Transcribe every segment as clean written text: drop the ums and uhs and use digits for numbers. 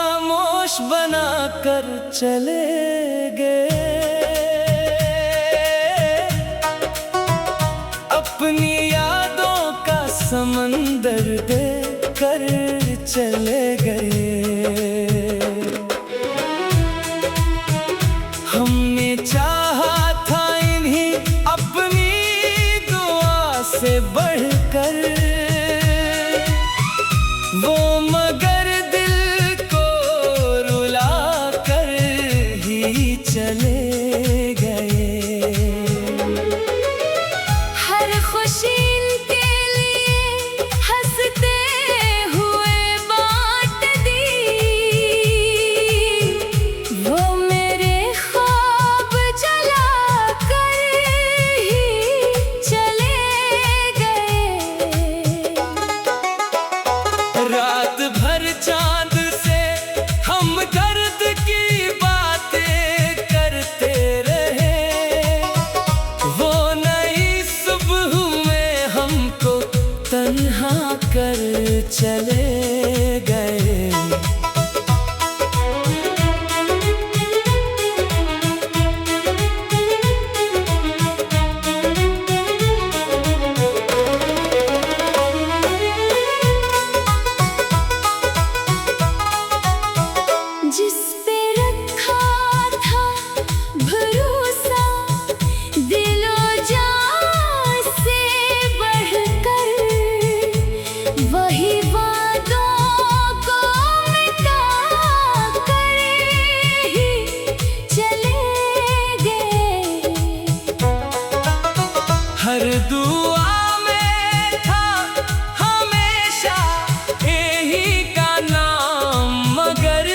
खामोश बना कर चले गए। अपनी यादों का समंदर दे कर चले गए। हमने चाहा था इन्हीं अपनी दुआ से बढ़कर, वो मगर दिल को रुला कर ही चले गए। हर खुशी के लिए हंसते हुए बांट दी, वो मेरे ख्वाब जला कर ही चले गए। रात भर चांद से हम दर्द की बातें करते रहे, वो नई सुबह में हमको तन्हा कर चले गए। जिस पे रखा था भरोसा दिलो जान से बढ़कर, वही वादों को मिटा कर ही चले गए। हर दुआ में था हमेशा यही का नाम, मगर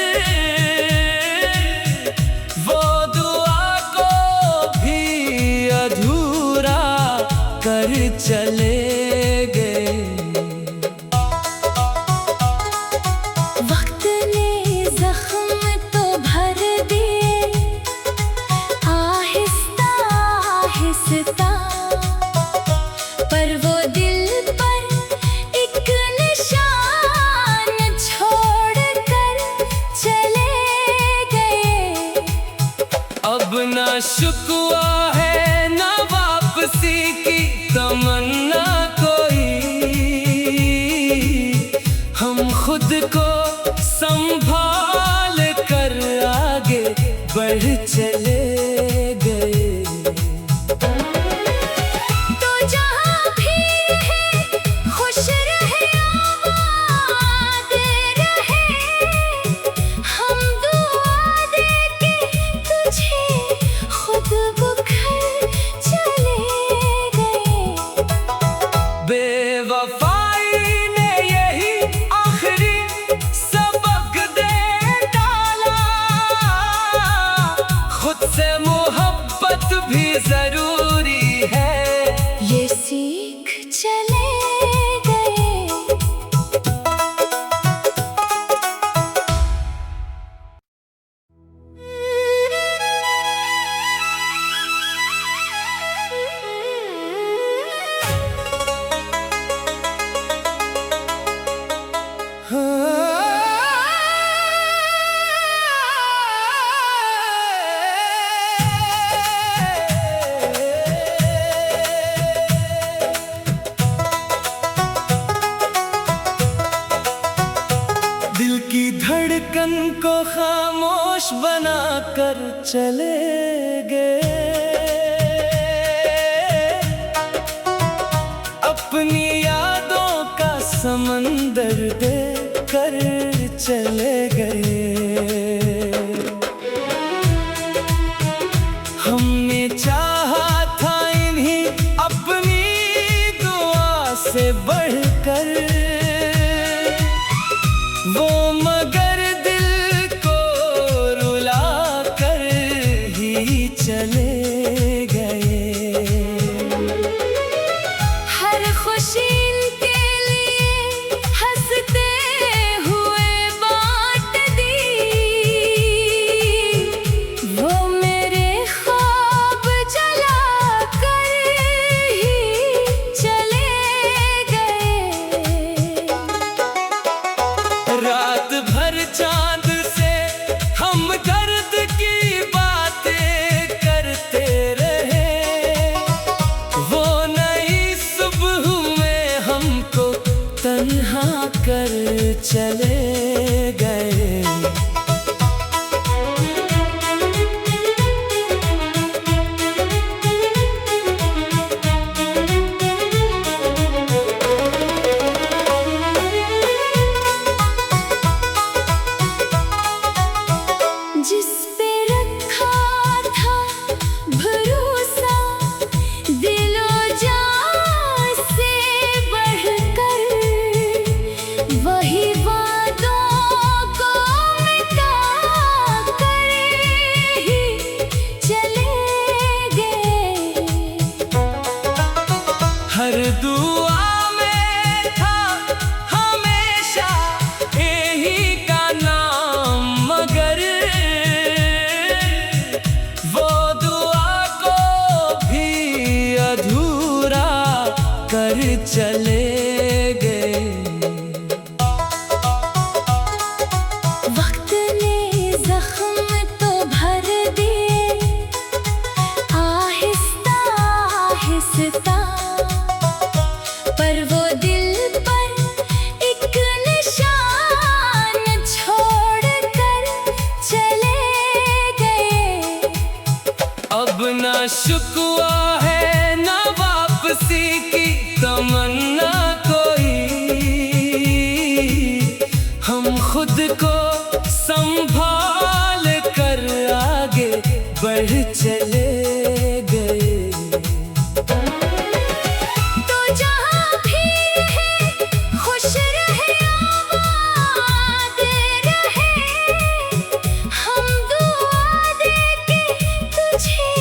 वो दुआ को भी अधूरा कर चले गए। वक्त ने जख्म तो भर दिए आहिस्ता आहिस्ता, पर वो दिल पर एक निशान छोड़ कर चले गए। अब ना शुक्वा है ना वापसी की तमन्ना कोई, हम खुद को संभाल कर आगे बढ़ चले गए। तो जहाँ भी रहे खुश रहे आबाद रहे, हम दुआ देके तुझे खुद बुखर चले गए। बेवफाई ने यही आखिरी सबक दे डाला, खुद से मोहब्बत भी जरूरी है, ये सीख चले गए। दिल की धड़कन को खामोश बना कर चले गए। अपनी यादों का समंदर दे कर चले गए। हमने चाहा था इन्हीं अपनी दुआ से बढ़कर, वो मगर दिल को रुला कर ही चले गए। हर खुशी के लिए हंसते हुए बांट चले गए। वक्त ने जख्म तो भर दिए, आहिस्ता आहिस्ता, पर वो दिल पर एक निशान छोड़ कर चले गए। अब ना शुक्वा है ना वापसी की तमन्ना कोई, हम खुद को संभाल कर आगे बढ़ चले गए। तो जहाँ भी रहे खुश रहे, आबाद रहे, हम दुआ देके तुझे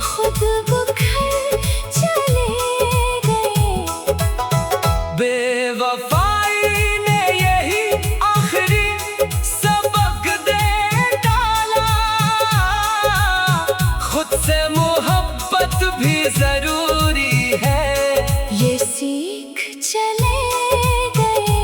खुद बुखर चले गए। बेवफाई ने यही आखिरी सबक दे डाला, खुद से मोहब्बत भी जरूरी है, ये सीख चले गए।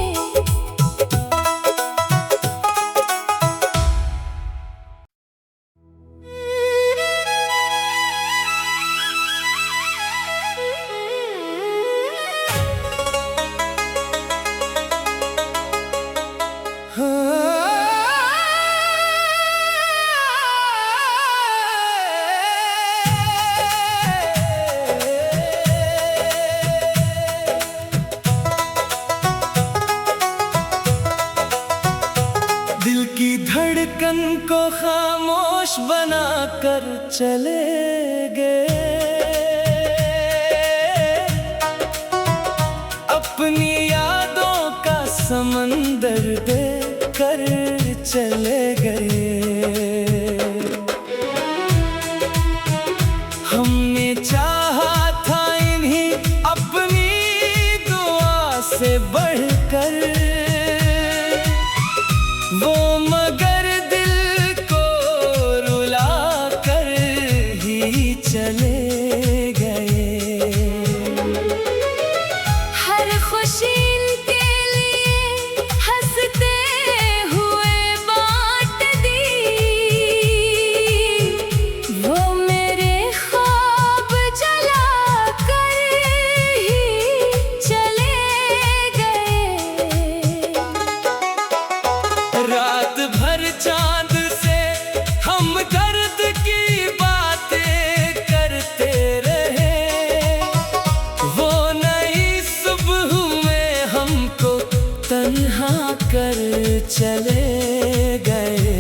दिल की धड़कन को खामोश बना कर चले गए। अपनी यादों का समंदर दे कर चले गए। हमने चाहा था इन्हीं अपनी दुआ से बढ़कर, वो मगर दिल को रुला कर ही चले गए। हर खुशी इनके लिए हंसते हुए बांट दी, वो मेरे ख्वाब जला कर ही चले गए। रात भर चांद से हम दर्द की बातें करते रहे, वो नई सुबह में हमको तन्हा कर चले गए।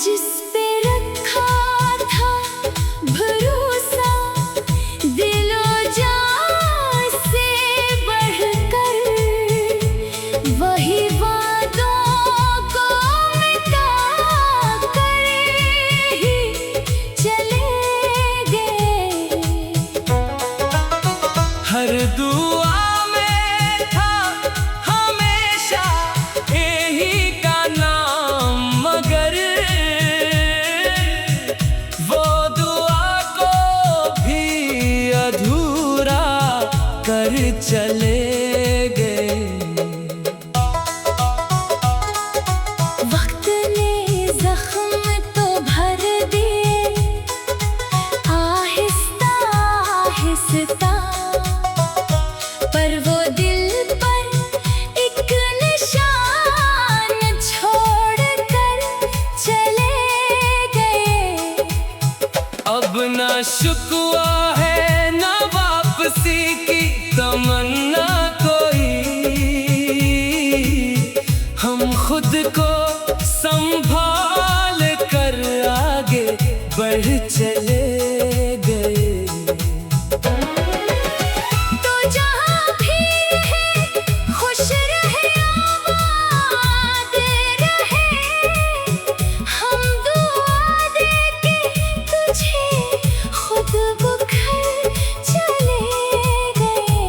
जिस पे रखा था भरोसा, दिलो जान से बढ़कर, वही वादों को मिटा कर ही चले गए। हर दुआ में था हमेशा यही का नाम, मगर वो दुआ को भी अधूरा कर चले गए। वक्त ने जख्म तो भर दिए, आहिस्ता आहिस्ता, पर वो दिल पर एक निशान छोड़ कर चले गए। अब ना शुक्वा है ना वापसी की तमन्ना कोई, हम खुद को संभाल कर आगे बढ़ चले गए। तो जहाँ भी रहे खुश रहे, आबाद रहे, हम दुआ देके तुझे खुद बुखर चले गए।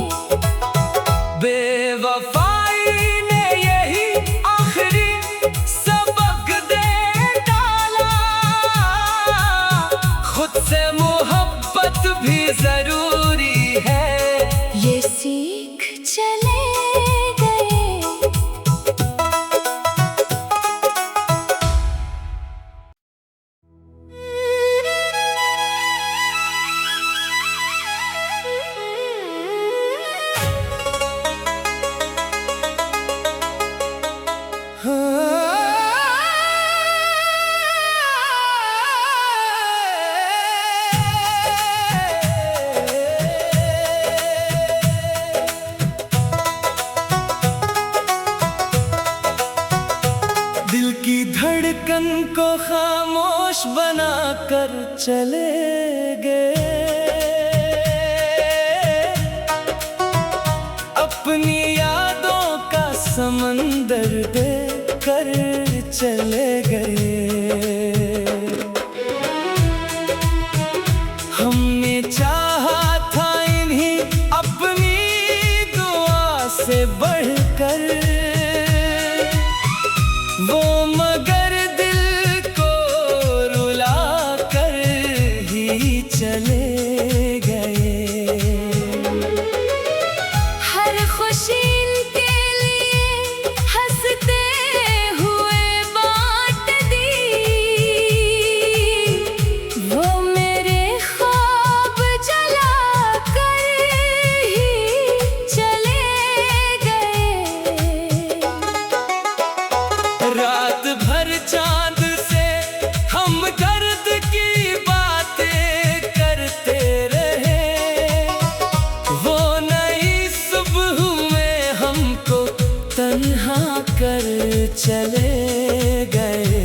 दिल की धड़कन को खामोश बना कर चले गए। अपनी यादों का समंदर दे कर चले गए। हमने चाहा था इन्हीं अपनी दुआ से बढ़कर, वो मगर दिल को रुला कर ही चले गए। हर खुशी इनके लिए हंसते हुए बांट दी, वो मेरे ख्वाब जला कर ही चले गए। रात भर चांद से हम दर्द की बातें करते रहे, वो नई सुबह में हमको तन्हा कर चले गए।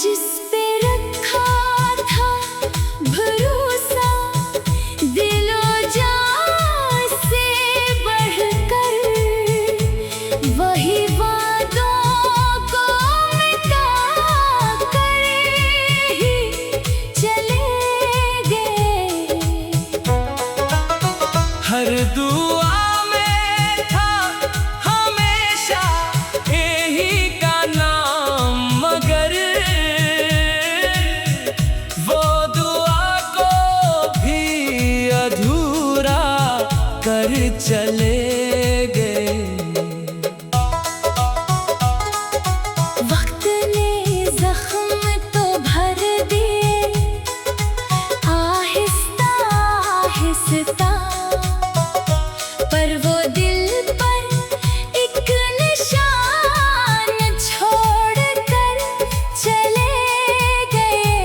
जिस पे रखा था भरोसा दिलो जान से बढ़कर, वही वादों को मिटा कर ही चले गए। हर दुआ में था हमेशा यही का नाम, मगर वो दुआ को भी अधूरा कर चले गए। वक्त ने जख्म तो भर दिए आहिस्ता आहिस्ता, पर वो दिल पर एक निशान छोड़ कर चले गए।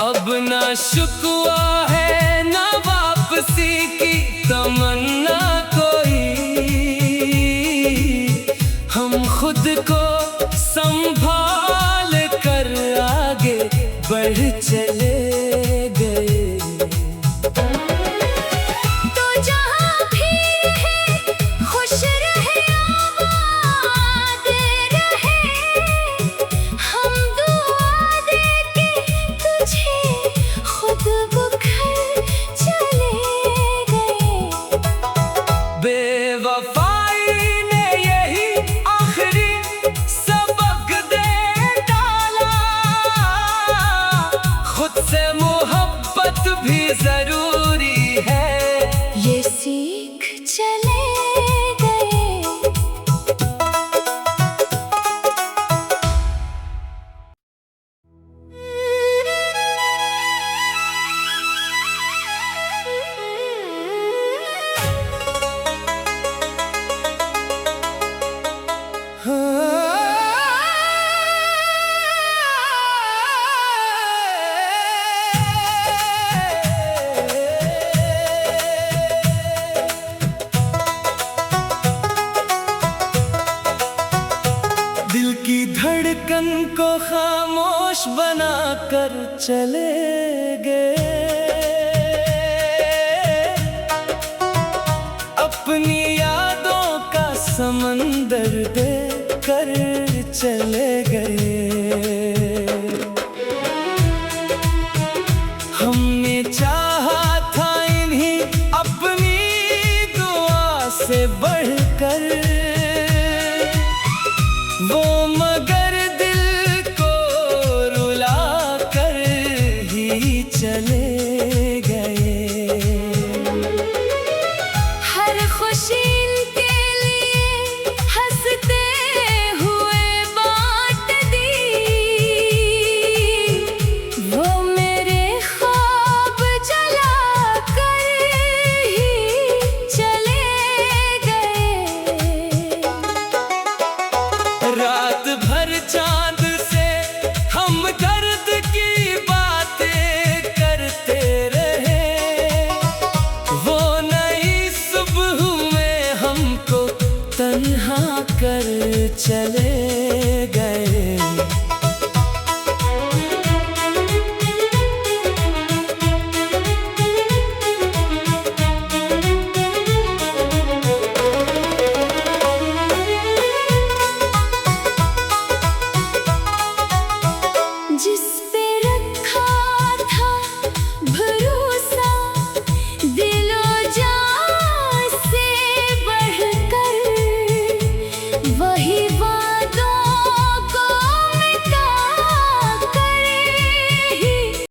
अब ना शुक्वा है ना वापसी की तमन्ना कोई, हम खुद को संभाल कर आगे बढ़ चले गए। तो जहाँ भी रहे खुश रहे आबाद रहे, हम दुआ देके तुझे खुद बुखर चले गए। बेवफाई ने यही आखिरी सबक दे डाला, खुद से मोहब्बत भी जरूरी है, ये सीख चले गए। दिल की धड़कन को खामोश बना कर चले गए। अपनी यादों का समंदर दे कर चले गए। हमने चाहा था इन्हीं अपनी दुआ से बढ़कर, वो मगर दिल को रुला कर ही चले गए। हर खुशी इनके लिए हंसते हुए बांट दी, वो मेरे ख्वाब जला कर ही चले गए। चले